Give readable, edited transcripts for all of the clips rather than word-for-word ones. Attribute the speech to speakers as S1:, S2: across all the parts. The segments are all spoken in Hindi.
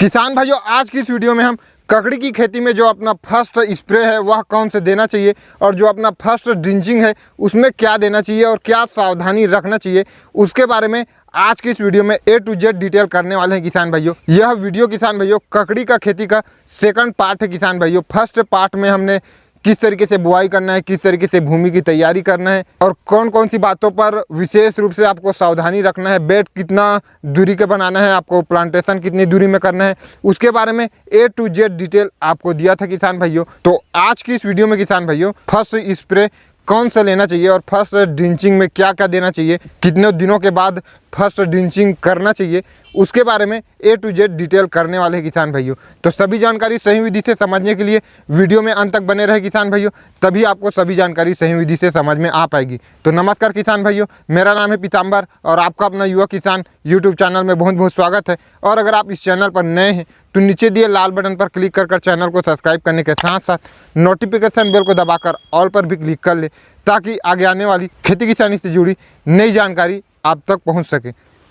S1: किसान भाइयों, आज की इस वीडियो में हम ककड़ी की खेती में जो अपना फर्स्ट स्प्रे है वह कौन से देना चाहिए और जो अपना फर्स्ट ड्रिंचिंग है उसमें क्या देना चाहिए और क्या सावधानी रखना चाहिए उसके बारे में आज की इस वीडियो में A to Z डिटेल करने वाले हैं किसान भाइयों। यह वीडियो किसान भाइयों ककड़ी का खेती का सेकंड पार्ट है किसान भाइयों। फर्स्ट पार्ट में हमने किस तरीके से बुआई करना है, किस तरीके से भूमि की तैयारी करना है और कौन कौन सी बातों पर विशेष रूप से आपको सावधानी रखना है, बेड कितना दूरी के बनाना है, आपको प्लांटेशन कितनी दूरी में करना है, उसके बारे में A to Z डिटेल आपको दिया था किसान भाइयों। तो आज की इस वीडियो में किसान भाइयों फर्स्ट स्प्रे कौन सा लेना चाहिए और फर्स्ट ड्रिंचिंग में क्या क्या देना चाहिए, कितने दिनों के बाद फर्स्ट ड्रिंचिंग करना चाहिए, उसके बारे में A to Z डिटेल करने वाले हैं किसान भाइयों। तो सभी जानकारी सही विधि से समझने के लिए वीडियो में अंत तक बने रहे किसान भाइयों, तभी आपको सभी जानकारी सही विधि से समझ में आ पाएगी। तो नमस्कार किसान भाइयों, मेरा नाम है पीताम्बर और आपका अपना युवा किसान यूट्यूब चैनल में बहुत बहुत स्वागत है। और अगर आप इस चैनल पर नए हैं तो नीचे दिए लाल बटन पर क्लिक कर चैनल को सब्सक्राइब करने के साथ साथ नोटिफिकेशन बेल को दबाकर ऑल पर भी क्लिक कर ले, ताकि आगे आने वाली खेती किसानी से जुड़ी नई जानकारी आप तक पहुंच सके।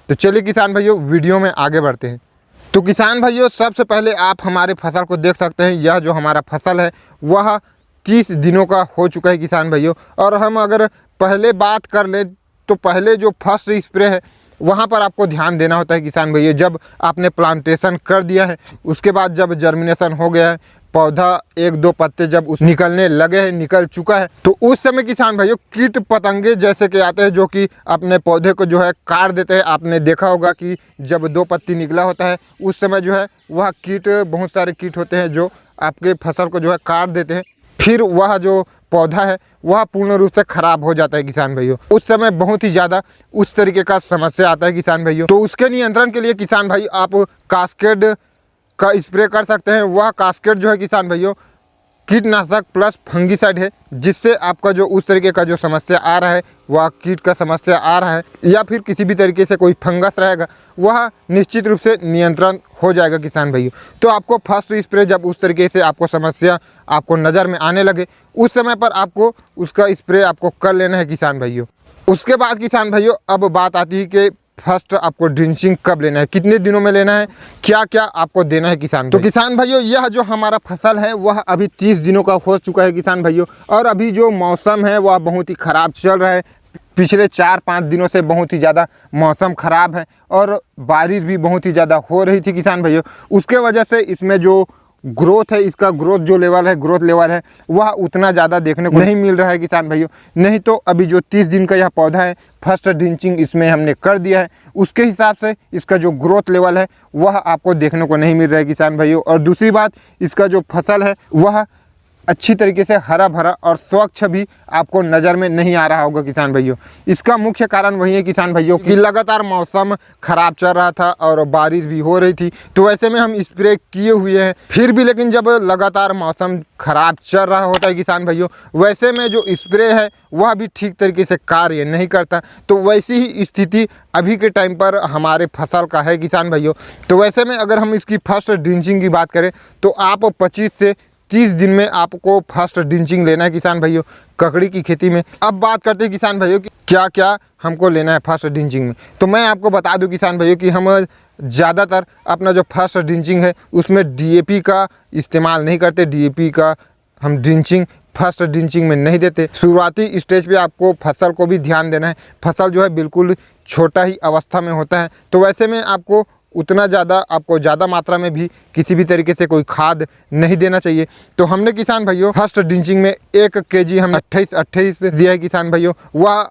S1: तो चलिए किसान भाइयों वीडियो में आगे बढ़ते हैं। तो किसान भाइयों सबसे पहले आप हमारे फसल को देख सकते हैं। यह जो हमारा फसल है वह 30 दिनों का हो चुका है किसान भाइयों। और हम अगर पहले बात कर लें तो पहले जो फर्स्ट स्प्रे है वहाँ पर आपको ध्यान देना होता है किसान भाइयों। जब आपने प्लांटेशन कर दिया है, उसके बाद जब जर्मिनेशन हो गया है, पौधा एक दो पत्ते जब उस निकलने लगे हैं, निकल चुका है, तो उस समय किसान भाइयों कीट पतंगे जैसे कि आते हैं जो कि अपने पौधे को जो है काट देते हैं। आपने देखा होगा कि जब दो पत्ती निकला होता है उस समय जो है वह कीट, बहुत सारे कीट होते हैं जो आपके फसल को जो है काट देते हैं। फिर वह जो पौधा है वह पूर्ण रूप से खराब हो जाता है किसान भाइयों। उस समय बहुत ही ज़्यादा उस तरीके का समस्या आता है किसान भाइयों। तो उसके नियंत्रण के लिए किसान भाई आप कास्केड का स्प्रे कर सकते हैं। वह कास्केड जो है किसान भाइयों कीटनाशक प्लस फंगीसाइड है, जिससे आपका जो उस तरीके का जो समस्या आ रहा है, वह कीट का समस्या आ रहा है या फिर किसी भी तरीके से कोई फंगस रहेगा, वह निश्चित रूप से नियंत्रण हो जाएगा किसान भाइयों। तो आपको फर्स्ट स्प्रे जब उस तरीके से आपको समस्या आपको नज़र में आने लगे, उस समय पर आपको उसका स्प्रे आपको कर लेना है किसान भाइयों। उसके बाद किसान भाइयों अब बात आती है कि फर्स्ट आपको ड्रिंचिंग कब लेना है, कितने दिनों में लेना है, क्या क्या आपको देना है किसान। तो किसान भाइयों यह जो हमारा फसल है वह अभी 30 दिनों का हो चुका है किसान भाइयों। और अभी जो मौसम है वह बहुत ही ख़राब चल रहा है। पिछले 4-5 दिनों से बहुत ही ज़्यादा मौसम ख़राब है और बारिश भी बहुत ही ज़्यादा हो रही थी किसान भाइयों। उसके वजह से इसमें जो ग्रोथ है, इसका ग्रोथ लेवल है वह उतना ज़्यादा देखने को नहीं मिल रहा है किसान भाइयों। नहीं तो अभी जो 30 दिन का यह पौधा है, फर्स्ट ड्रिंचिंग इसमें हमने कर दिया है, उसके हिसाब से इसका जो ग्रोथ लेवल है वह आपको देखने को नहीं मिल रहा है किसान भाइयों। और दूसरी बात, इसका जो फसल है वह अच्छी तरीके से हरा भरा और स्वच्छ भी आपको नज़र में नहीं आ रहा होगा किसान भाइयों। इसका मुख्य कारण वही है किसान भाइयों कि लगातार मौसम ख़राब चल रहा था और बारिश भी हो रही थी। तो ऐसे में हम स्प्रे किए हुए हैं फिर भी, लेकिन जब लगातार मौसम ख़राब चल रहा होता है किसान भाइयों, वैसे में जो स्प्रे है वह भी ठीक तरीके से कार्य नहीं करता। तो वैसी ही स्थिति अभी के टाइम पर हमारे फसल का है किसान भाइयों। तो वैसे में अगर हम इसकी फर्स्ट ड्रिंचिंग की बात करें तो आप 25 से 30 दिन में आपको फर्स्ट ड्रिंचिंग लेना है किसान भाइयों ककड़ी की खेती में। अब बात करते हैं किसान भाइयों कि क्या क्या हमको लेना है फर्स्ट ड्रिंचिंग में। तो मैं आपको बता दूं किसान भाइयों कि हम ज़्यादातर अपना जो फर्स्ट ड्रिंचिंग है उसमें DAP का इस्तेमाल नहीं करते। DAP का हम ड्रिंचिंग फर्स्ट ड्रिंचिंग में नहीं देते। शुरुआती स्टेज पे आपको फसल को भी ध्यान देना है। फसल जो है बिल्कुल छोटा ही अवस्था में होता है, तो वैसे में आपको उतना ज़्यादा मात्रा में भी किसी भी तरीके से कोई खाद नहीं देना चाहिए। तो हमने किसान भाइयों फर्स्ट ड्रिंचिंग में 1 kg हम 28 दिया है किसान भाइयों। वह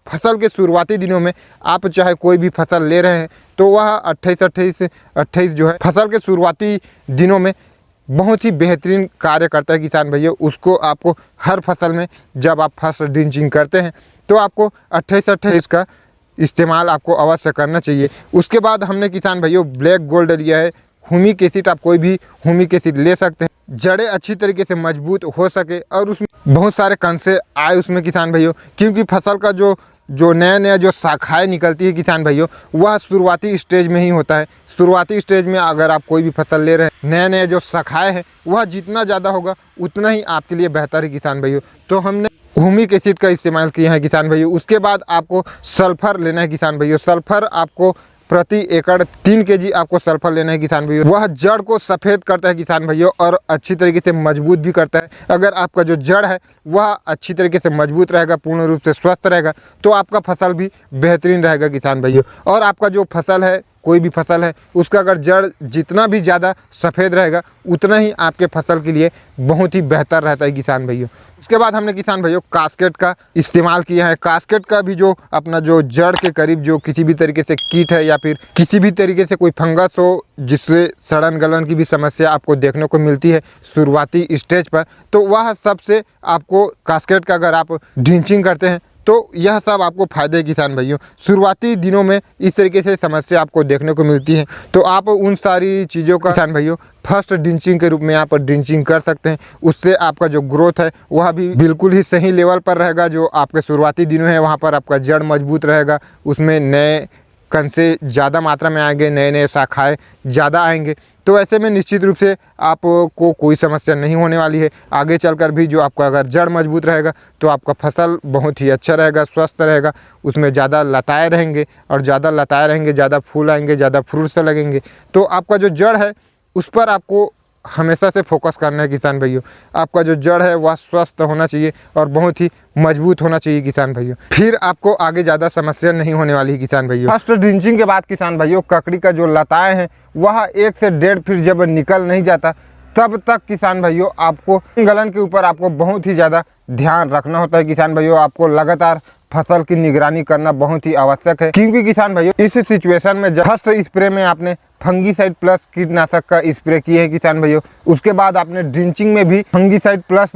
S1: फसल के शुरुआती दिनों में आप चाहे कोई भी फसल ले रहे हैं तो वह 28 जो है फसल के शुरुआती दिनों में बहुत ही बेहतरीन कार्य करता है किसान भाइयों। उसको आपको हर फसल में जब आप फर्स्ट ड्रिंचिंग करते हैं तो आपको 28 का इस्तेमाल आपको अवश्य करना चाहिए। उसके बाद हमने किसान भाइयों ब्लैक गोल्ड लिया है। ह्यूमिक एसिड आप कोई भी ह्यूमिक एसिड ले सकते हैं, जड़ें अच्छी तरीके से मजबूत हो सके और उसमें बहुत सारे कंसे आए उसमें किसान भाइयों। क्योंकि फसल का जो नया जो शाखाएँ निकलती है किसान भाइयों वह शुरुआती स्टेज में ही होता है। शुरुआती स्टेज में अगर आप कोई भी फसल ले रहे हैं, नया जो शाखाएँ हैं वह जितना ज़्यादा होगा उतना ही आपके लिए बेहतर है किसान भाइयों। तो हमने ह्यूमिक एसिड का इस्तेमाल किया है किसान भाइयों। उसके बाद आपको सल्फ़र लेना है किसान भाइयों। सल्फ़र आपको प्रति एकड़ 3 kg आपको सल्फर लेना है किसान भाइयों। वह जड़ को सफ़ेद करता है किसान भाइयों और अच्छी तरीके से मजबूत भी करता है। अगर आपका जो जड़ है वह अच्छी तरीके से मजबूत रहेगा, पूर्ण रूप से स्वस्थ रहेगा, तो आपका फसल भी बेहतरीन रहेगा किसान भाइयों। और आपका जो फसल है, कोई भी फसल है, उसका अगर जड़ जितना भी ज़्यादा सफ़ेद रहेगा उतना ही आपके फसल के लिए बहुत ही बेहतर रहता है किसान भाइयों। उसके बाद हमने किसान भाइयों कास्केट का इस्तेमाल किया है। कास्केट का भी जो अपना जो जड़ के करीब जो किसी भी तरीके से कीट है या फिर किसी भी तरीके से कोई फंगस हो जिससे सड़न गलन की भी समस्या आपको देखने को मिलती है शुरुआती स्टेज पर, तो वह सबसे आपको कास्केट का अगर आप ड्रिंचिंग करते हैं तो यह सब आपको फ़ायदे किसान भाइयों। शुरुआती दिनों में इस तरीके से समस्या आपको देखने को मिलती है, तो आप उन सारी चीज़ों का किसान भाइयों फर्स्ट ड्रिंचिंग के रूप में यहाँ पर ड्रिंचिंग कर सकते हैं। उससे आपका जो ग्रोथ है वह भी बिल्कुल ही सही लेवल पर रहेगा। जो आपके शुरुआती दिनों हैं वहाँ पर आपका जड़ मजबूत रहेगा, उसमें नए कंसे ज़्यादा मात्रा में आएंगे, नए नए शाखाएँ ज़्यादा आएंगे। तो ऐसे में निश्चित रूप से आपको कोई समस्या नहीं होने वाली है। आगे चलकर भी जो आपका अगर जड़ मजबूत रहेगा तो आपका फसल बहुत ही अच्छा रहेगा, स्वस्थ रहेगा, उसमें ज़्यादा लताएँ रहेंगे और ज़्यादा लताएँ रहेंगे, ज़्यादा फूल आएंगे, ज़्यादा फ्रूट्स लगेंगे। तो आपका जो जड़ है उस पर आपको हमेशा से फोकस करना है किसान भाइयों। आपका जो जड़ है वह स्वस्थ होना चाहिए और बहुत ही मजबूत होना चाहिए किसान भाइयों, फिर आपको आगे ज़्यादा समस्या नहीं होने वाली है किसान भाइयों। फर्स्ट ड्रिंचिंग के बाद किसान भाइयों ककड़ी का जो लताएँ हैं वह 1 से 1.5 फीट जब निकल नहीं जाता तब तक किसान भाइयों आपको गलन के ऊपर आपको बहुत ही ज़्यादा ध्यान रखना होता है किसान भाइयों। आपको लगातार फसल की निगरानी करना बहुत ही आवश्यक है, क्योंकि किसान भाइयों इस सिचुएशन में जब फर्स्ट स्प्रे में आपने फंगीसाइड प्लस कीटनाशक का स्प्रे किए हैं किसान भाइयों, उसके बाद आपने ड्रिंचिंग में भी फंगीसाइड प्लस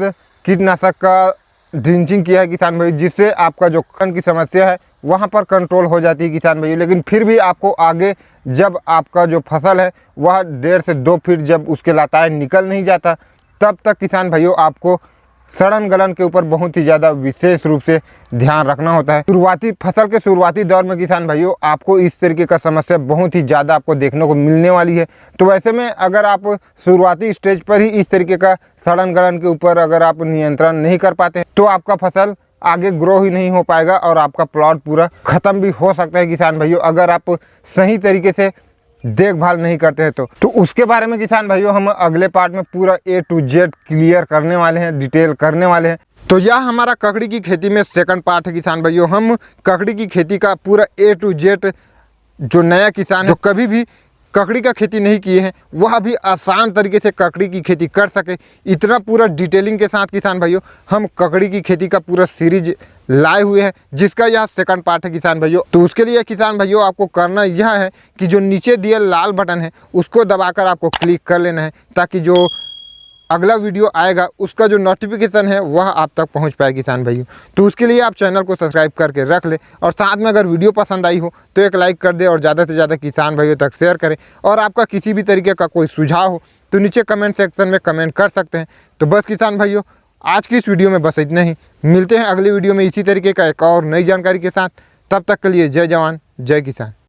S1: कीटनाशक का ड्रिंचिंग किया है किसान भाइयों, जिससे आपका जो कण की समस्या है वहाँ पर कंट्रोल हो जाती है किसान भाइयों। लेकिन फिर भी आपको आगे जब आपका जो फसल है वह 1.5 से 2 फीट जब उसके लताएँ निकल नहीं जाता तब तक किसान भाइयों आपको सड़न गलन के ऊपर बहुत ही ज़्यादा विशेष रूप से ध्यान रखना होता है। शुरुआती फसल के शुरुआती दौर में किसान भाइयों आपको इस तरीके का समस्या बहुत ही ज़्यादा आपको देखने को मिलने वाली है। तो वैसे में अगर आप शुरुआती स्टेज पर ही इस तरीके का सड़न गलन के ऊपर अगर आप नियंत्रण नहीं कर पाते तो आपका फसल आगे ग्रो ही नहीं हो पाएगा और आपका प्लॉट पूरा ख़त्म भी हो सकता है किसान भाइयों, अगर आप सही तरीके से देखभाल नहीं करते हैं तो उसके बारे में किसान भाइयों हम अगले पार्ट में पूरा A to Z क्लियर करने वाले हैं, डिटेल करने वाले हैं। तो यह हमारा ककड़ी की खेती में सेकंड पार्ट है किसान भाइयों। हम ककड़ी की खेती का पूरा A to Z जो नया किसान है जो कभी भी ककड़ी का खेती नहीं किए हैं वह भी आसान तरीके से ककड़ी की खेती कर सके, इतना पूरा डिटेलिंग के साथ किसान भाइयों हम ककड़ी की खेती का पूरा सीरीज लाए हुए हैं, जिसका यह सेकंड पार्ट है किसान भाइयों। तो उसके लिए किसान भाइयों आपको करना यह है कि जो नीचे दिए लाल बटन है उसको दबाकर आपको क्लिक कर लेना है, ताकि जो अगला वीडियो आएगा उसका जो नोटिफिकेशन है वह आप तक पहुंच पाए किसान भाइयों। तो उसके लिए आप चैनल को सब्सक्राइब करके रख ले और साथ में अगर वीडियो पसंद आई हो तो एक लाइक कर दे और ज़्यादा से ज़्यादा किसान भाइयों तक शेयर करें। और आपका किसी भी तरीके का कोई सुझाव हो तो नीचे कमेंट सेक्शन में कमेंट कर सकते हैं। तो बस किसान भाइयों आज की इस वीडियो में बस इतना ही, मिलते हैं अगली वीडियो में इसी तरीके का एक और नई जानकारी के साथ। तब तक के लिए जय जवान जय किसान।